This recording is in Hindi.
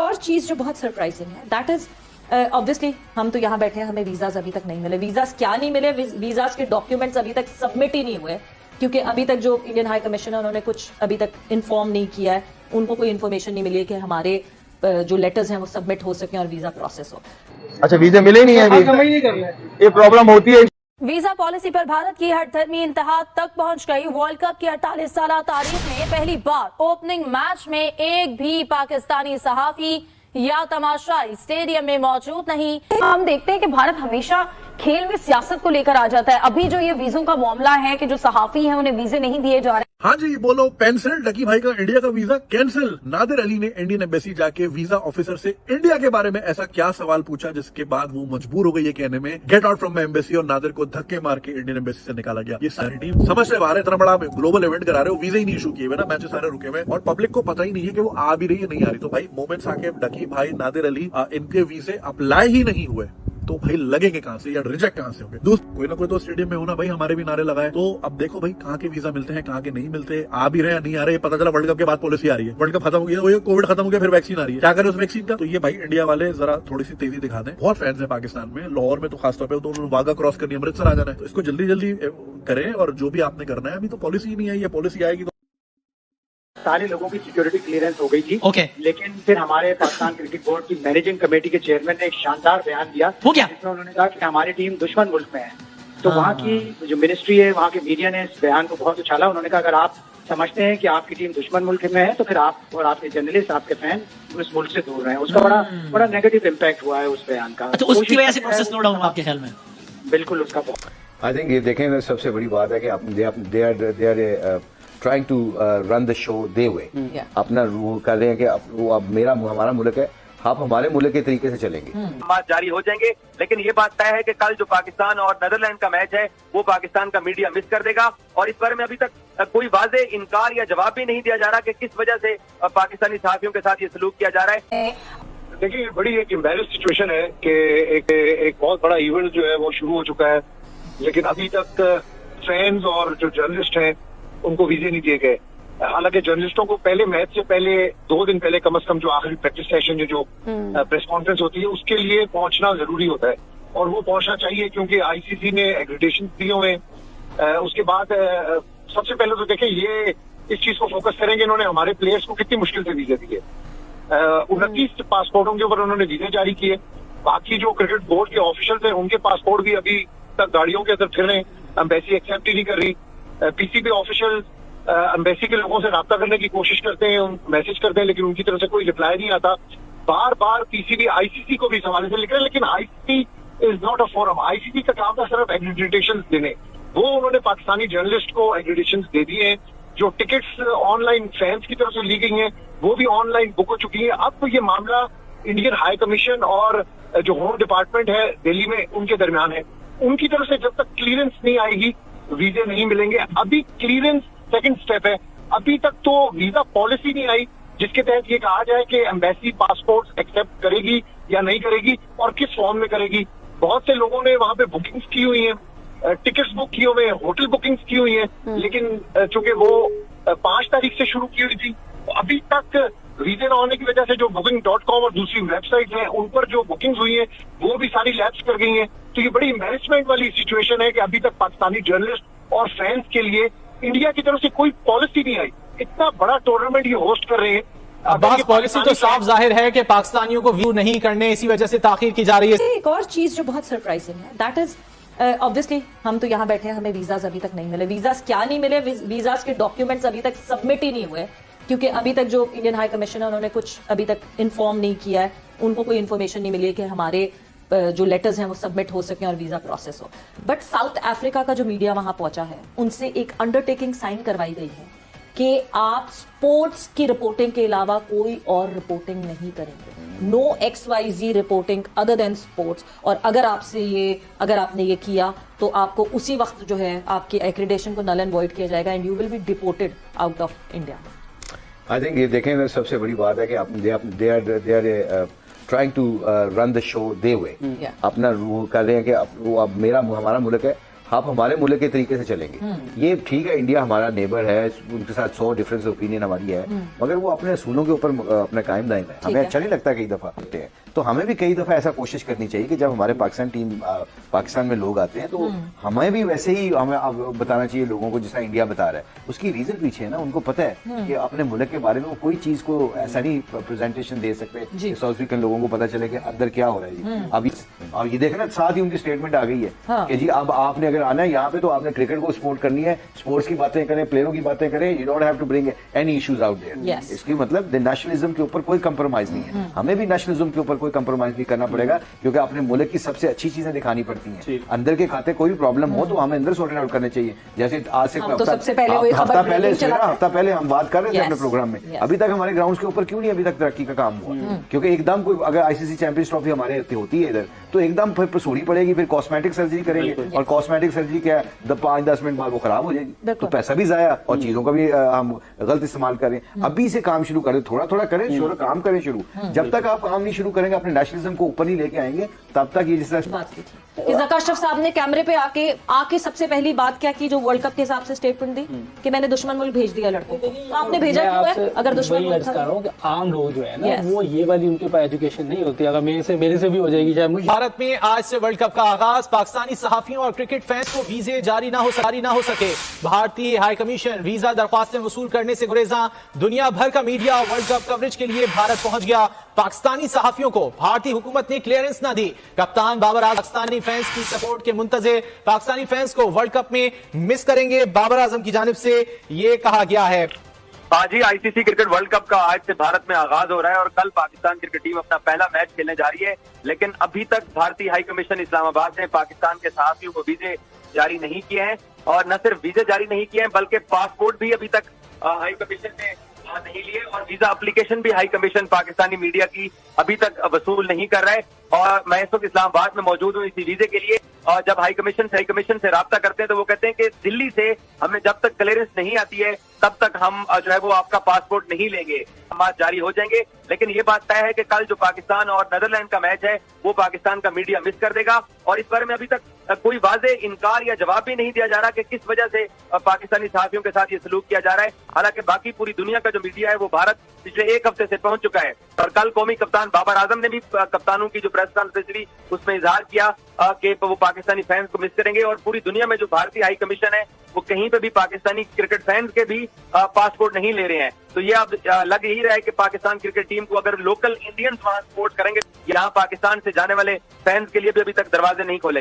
और चीज जो बहुत सरप्राइजिंग है दैट इज ऑब्वियसली हम तो यहाँ बैठे हैं, हमें वीजाज अभी तक नहीं मिले। वीजाज क्या नहीं मिले, वीजाज के डॉक्यूमेंट्स अभी तक सबमिट ही नहीं हुए, क्योंकि अभी तक जो इंडियन हाई कमिश्नर उन्होंने कुछ अभी तक इन्फॉर्म नहीं किया है, उनको कोई इन्फॉर्मेशन नहीं मिली है कि हमारे जो लेटर्स हैं वो सबमिट हो सके और वीजा प्रोसेस हो। अच्छा, वीजा मिले नहीं है, ये प्रॉब्लम होती है। वीजा पॉलिसी पर भारत की हठधर्मी इंतहा तक पहुंच गई। वर्ल्ड कप की 48 साल तारीख में पहली बार ओपनिंग मैच में एक भी पाकिस्तानी सहाफी या तमाशाई स्टेडियम में मौजूद नहीं। हम देखते हैं कि भारत हमेशा खेल में सियासत को लेकर आ जाता है। अभी जो ये वीजों का मामला है कि जो सहाफी हैं उन्हें वीजे नहीं दिए जा रहे। हाँ जी, बोलो पेंसिल। डकी भाई का इंडिया का वीजा कैंसिल। नादिर अली ने इंडियन एम्बेसी जाके वीजा ऑफिसर से इंडिया के बारे में ऐसा क्या सवाल पूछा जिसके बाद वो मजबूर हो गई ये कहने में get out from my embassy, और नादिर को धक्के मार के इंडियन एम्बेसी से निकाला गया। ये सारी टीम समझ से बाहर है, इतना बड़ा ग्लोबल इवेंट करा रहे हो, वीजा ही नहीं इशू किए हुए ना, मैचेस सारे रुके हुए और पब्लिक को पता ही नहीं है कि वो आ भी रही है नहीं आ रही। तो भाई मोमेंट्स आके डकी भाई, नादिर अली, इनके वीजे अप्लाई ही नहीं हुए तो भाई लगेंगे कहां से या रिजेक्ट कहां से होंगे। दोस्त कोई ना कोई तो स्टेडियम में होना भाई, हमारे भी नारे लगाए। तो अब देखो भाई कहां के वीजा मिलते हैं, कहां के नहीं मिलते, आ भी रहे या नहीं आ रहे। पता चला वर्ल्ड कप के बाद पॉलिसी आ रही है, वर्ल्ड कप खत्म हो गया, कोविड खत्म हो गया, फिर वैक्सीन आ रही है, क्या करें उस वैक्सीन का। तो ये भाई इंडिया वाले जरा थोड़ी सी तेजी दिखा दें। बहुत फैंस है पाकिस्तान में, लाहौर में तो खासतौर पर, तो वाघा क्रॉस करनी, अमृतसर आ जाना है, तो इसको जल्दी जल्दी करें और जो भी आपने करना है। अभी तो पॉलिसी ही नहीं आई है, पॉलिसी आएगी तो सारे लोगों की सिक्योरिटी क्लियरेंस हो गई थी। ओके। लेकिन फिर हमारे पाकिस्तान क्रिकेट बोर्ड की मैनेजिंग कमेटी के चेयरमैन ने एक शानदार बयान दिया। वो क्या? जिसमें उन्होंने कहा कि हमारी टीम दुश्मन मुल्क में है। तो वहाँ की जो मिनिस्ट्री है, वहाँ के मीडिया ने इस बयान को बहुत उछाला। उन्होंने कहा अगर आप समझते हैं कि आपकी टीम दुश्मन मुल्क में है तो फिर आप और आपके जर्नलिस्ट, आपके फैन उस मुल्क से दूर रहे। उसका बड़ा नेगेटिव इम्पैक्ट हुआ है उस बयान का। तो उसकी वजह से प्रोसेस स्लो डाउन हुआ आपके ख्याल में? बिल्कुल, उसका आई थिंक ये देखें, सबसे बड़ी बात है कि they are trying to run the show their way, अपना रूल कर रहे हैं कि अब हमारा मुल्क है, आप हमारे मुल्क के तरीके से चलेंगे। बात जारी हो जाएंगे, लेकिन ये बात तय है कि कल जो पाकिस्तान और नीदरलैंड का मैच है वो पाकिस्तान का मीडिया मिस कर देगा, और इस बारे में अभी तक कोई वाज़े इनकार या जवाब भी नहीं दिया जा रहा कि किस वजह से पाकिस्तानी सहाफियों के साथ ये सलूक किया जा रहा है। देखिए, बड़ी एक एम्बैरेस सिचुएशन है कि एक बहुत बड़ा इवेंट जो है वो शुरू हो चुका है, लेकिन अभी तक फैंस और जो जर्नलिस्ट हैं उनको वीजे नहीं दिए गए। हालांकि जर्नलिस्टों को पहले मैच से पहले 2 दिन पहले कम से कम जो आखिरी प्रैक्टिस सेशन जो प्रेस कॉन्फ्रेंस होती है उसके लिए पहुंचना जरूरी होता है, और वो पहुंचना चाहिए क्योंकि आईसीसी ने एग्रीडेशन दिए हुए। उसके बाद सबसे पहले तो देखें, ये इस चीज को फोकस करेंगे इन्होंने हमारे प्लेयर्स को कितनी मुश्किल से वीजे दिए। 29 पासपोर्टों के ऊपर उन्होंने वीजे जारी किए। बाकी जो क्रिकेट बोर्ड के ऑफिशियल्स हैं उनके पासपोर्ट भी अभी तक गाड़ियों के अंदर फिर रहे हैं, एम्बेसी एक्सेप्ट ही नहीं कर रही। पीसीबी ऑफिशियल एम्बेसी के लोगों से राब्ता करने की कोशिश करते हैं, मैसेज करते हैं, लेकिन उनकी तरफ से कोई रिप्लाई नहीं आता। बार बार पीसीबी आईसीसी को भी इस हवाले से लिख रहे हैं, लेकिन ICC is not a forum. ICC का काम था सिर्फ एक्रेडिटेशन देने, वो उन्होंने पाकिस्तानी जर्नलिस्ट को एक्रेडिटेशन दे दिए हैं। जो टिकट्स ऑनलाइन फैंस की तरफ से ली गई हैं वो भी ऑनलाइन बुक हो चुकी है। अब तो ये मामला इंडियन हाई कमीशन और जो होम डिपार्टमेंट है दिल्ली में उनके दरमियान है। उनकी तरफ से जब तक क्लियरेंस नहीं आएगी वीजे नहीं मिलेंगे। अभी क्लियरेंस सेकंड स्टेप है, अभी तक तो वीजा पॉलिसी नहीं आई जिसके तहत ये कहा जाए कि एम्बेसी पासपोर्ट एक्सेप्ट करेगी या नहीं करेगी और किस फॉर्म में करेगी। बहुत से लोगों ने वहां पे बुकिंग्स की हुई हैं, टिकट्स बुक किए हुए हैं, होटल बुकिंग्स की हुई हैं, लेकिन चूंकि वो 5 तारीख से शुरू की हुई थी, तो अभी तक वीजे न होने की वजह से जो booking.com और दूसरी वेबसाइट हैं उन पर जो बुकिंग्स हुई हैं वो भी सारी लैप्स कर गई हैं। तो ये बड़ी एम्बैरेसमेंट वाली सिचुएशन है कि अभी तक पाकिस्तानी जर्नलिस्ट और फैंस के लिए इंडिया की तरफ से कोई पॉलिसी नहीं आई। इतना बड़ा टूर्नामेंट ये होस्ट कर रहे हैं। अब्बास, पॉलिसी तो साफ जाहिर है कि पाकिस्तानियों को व्यू नहीं करने, इसी वजह से ताखीर की जा रही है। एक और चीज जो बहुत सरप्राइजिंग है दैट इज ऑब्वियसली हम तो यहाँ बैठे हैं, हमें वीजाज अभी तक नहीं मिले। वीजाज क्या नहीं मिले, वीजाज के डॉक्यूमेंट्स अभी तक सबमिट ही नहीं हुए, क्योंकि अभी तक जो इंडियन हाई कमिश्नर उन्होंने कुछ अभी तक इन्फॉर्म नहीं किया है, उनको कोई इन्फॉर्मेशन नहीं मिली है कि हमारे जो लेटर्स हैं वो सबमिट हो सके और वीजा प्रोसेस हो। बट साउथ अफ्रीका का जो मीडिया वहां पहुंचा है उनसे एक अंडरटेकिंग साइन करवाई गई है कि आप स्पोर्ट्स की रिपोर्टिंग के अलावा कोई और रिपोर्टिंग नहीं करेंगे। No XYZ reporting other than sports. और अगर आपने ये किया तो आपको उसी वक्त जो है आपकी एक्रेडिटेशन को नल एंड वॉइड किया जाएगा and you will be deported out of India. I think ये देखें, सबसे बड़ी बात है कि they are trying to run the show their way, अपना रूल कर रहे हैं कि अब हमारा मुल्क है, आप हमारे मुल्क के तरीके से चलेंगे। ये ठीक है, इंडिया हमारा नेबर है, उनके साथ 100 डिफरेंस ओपिनियन हमारी है, मगर वो अपने असूलों के ऊपर अपना कायम दायम है। हमें अच्छा नहीं लगता कई दफा होते हैं, तो हमें भी कई दफा ऐसा कोशिश करनी चाहिए कि जब हमारे पाकिस्तान में लोग आते हैं तो हमें भी वैसे ही हमें बताना चाहिए लोगों को जिस तरह इंडिया बता रहा है। उसकी रीजन पीछे है ना, उनको पता है कि अपने मुल्क के बारे में वो कोई चीज को ऐसा नहीं प्रेजेंटेशन दे सकते साउथ अफ्रीकन लोगों को पता चले कि अंदर क्या हो रहा है जी। अब ये देखना, साथ ही उनकी स्टेटमेंट आ गई है कि जी अब आपने अगर आना है यहाँ पे तो आपने क्रिकेट को सपोर्ट करनी है, स्पोर्ट्स की बातें करें, प्लेयरों की बातें करें, you don't have to bring any issues out there. इसकी मतलब नेशनलिज्म के ऊपर कोई कंप्रोमाइज नहीं है। हमें भी नेशनलिज्म के ऊपर कोई कंप्रोमाइज नहीं करना पड़ेगा, क्योंकि अपने मुल्क की सबसे अच्छी चीजें दिखानी पड़ती हैं। अंदर के खाते कोई प्रॉब्लम हो तो हमें अंदर सॉर्ट आउट करने चाहिए। जैसे आज से हफ्ता पहले हम बात कर रहे थे अपने प्रोग्राम में, अभी तक हमारे ग्राउंड्स के ऊपर क्यों नहीं अभी तक तरक्की का काम हुआ? क्योंकि एकदम कोई अगर आईसीसी चैंपियंस ट्रॉफी हमारे होती है इधर, तो एकदम फिर सोड़ी पड़ेगी, फिर कॉस्मेटिक सर्जरी करेंगे, और कॉस्मेटिक सर्जरी क्या है, 5-10 मिनट बाद वो खराब हो जाएगी, तो पैसा भी जाया और चीजों का भी हम गलत इस्तेमाल करें। अभी से काम शुरू करें, थोड़ा थोड़ा करें, काम करें शुरू। जब तक आप काम नहीं शुरू करेंगे, अपने नेशनलिज्म को ऊपर नहीं लेके आएंगे, तब तक ये जिस इज़्ज़त अशरफ साहब ने कैमरे पे आके सबसे पहली बात क्या की, जो वर्ल्ड कप के हिसाब से स्टेटमेंट दी कि मैंने दुश्मन मुल्क भेज दिया लड़कों को। तो आपने भेजा क्यों है? अगर दुश्मन मुल्क था, आम लोग जो है ना, वो ये वाली उनके पास एजुकेशन नहीं होती। अगर मेरे से भी हो जाएगी चाहे मुझे। भारत में आज से वर्ल्ड कप का आगाज, पाकिस्तानी सहाफियों और क्रिकेट फैंस को वीजे जारी ना हो सके। भारतीय हाई कमीशन वीजा दरख्वास्तें वसूल करने से गुरेजा। दुनिया भर का मीडिया वर्ल्ड कप कवरेज के लिए भारत पहुंच गया। पाकिस्तानी सहाफियों को भारतीय हुकूमत ने क्लियरेंस ना दी। कप्तान बाबर आजम पाकिस्तानी फैंस की सपोर्ट के मुंतज़िर। पाकिस्तानी फैंस को वर्ल्ड कप में मिस करेंगे, बाबर आजम की जानिब से ये कहा गया है। आज ही आईसीसी क्रिकेट वर्ल्ड कप का आज से भारत में आगाज हो रहा है और कल पाकिस्तान क्रिकेट टीम अपना पहला मैच खेलने जा रही है। लेकिन अभी तक भारतीय हाई कमीशन इस्लामाबाद ने पाकिस्तान के सहाफियों को वीजे जारी नहीं किए हैं, और न सिर्फ वीजे जारी नहीं किए हैं बल्कि पासपोर्ट भी अभी तक हाई कमीशन ने नहीं लिए, और वीजा एप्लीकेशन भी हाई कमीशन पाकिस्तानी मीडिया की अभी तक वसूल नहीं कर रहा है। और मैं इस वक्त इस्लामाबाद में मौजूद हूँ इसी वीजे के लिए, और जब हाई कमीशन से राब्ता करते हैं तो वो कहते हैं कि दिल्ली से हमें जब तक क्लियरेंस नहीं आती है तब तक हम जो है वो आपका पासपोर्ट नहीं लेंगे, हम आज जारी हो जाएंगे। लेकिन ये बात तय है कि कल जो पाकिस्तान और नीदरलैंड का मैच है वो पाकिस्तान का मीडिया मिस कर देगा, और इस बारे में अभी तक कोई वाज़े इनकार या जवाब भी नहीं दिया जा रहा कि किस वजह से पाकिस्तानी सहाफियों के साथ ये सलूक किया जा रहा है। हालांकि बाकी पूरी दुनिया का जो मीडिया है वो भारत पिछले एक हफ्ते से पहुंच चुका है, और कल कौमी कप्तान बाबर आजम ने भी कप्तानों की जो प्रेस कॉन्फ्रेंस हुई उसमें इजहार किया कि वो पाकिस्तानी फैंस को मिस करेंगे, और पूरी दुनिया में जो भारतीय हाई कमीशन है वो कहीं पे भी पाकिस्तानी क्रिकेट फैंस के भी पासपोर्ट नहीं ले रहे हैं। तो ये अब लग ही रहा है कि पाकिस्तान क्रिकेट टीम को अगर लोकल इंडियंस वहां सपोर्ट करेंगे, यहाँ पाकिस्तान से जाने वाले फैंस के लिए भी अभी तक दरवाजे नहीं खोले गए।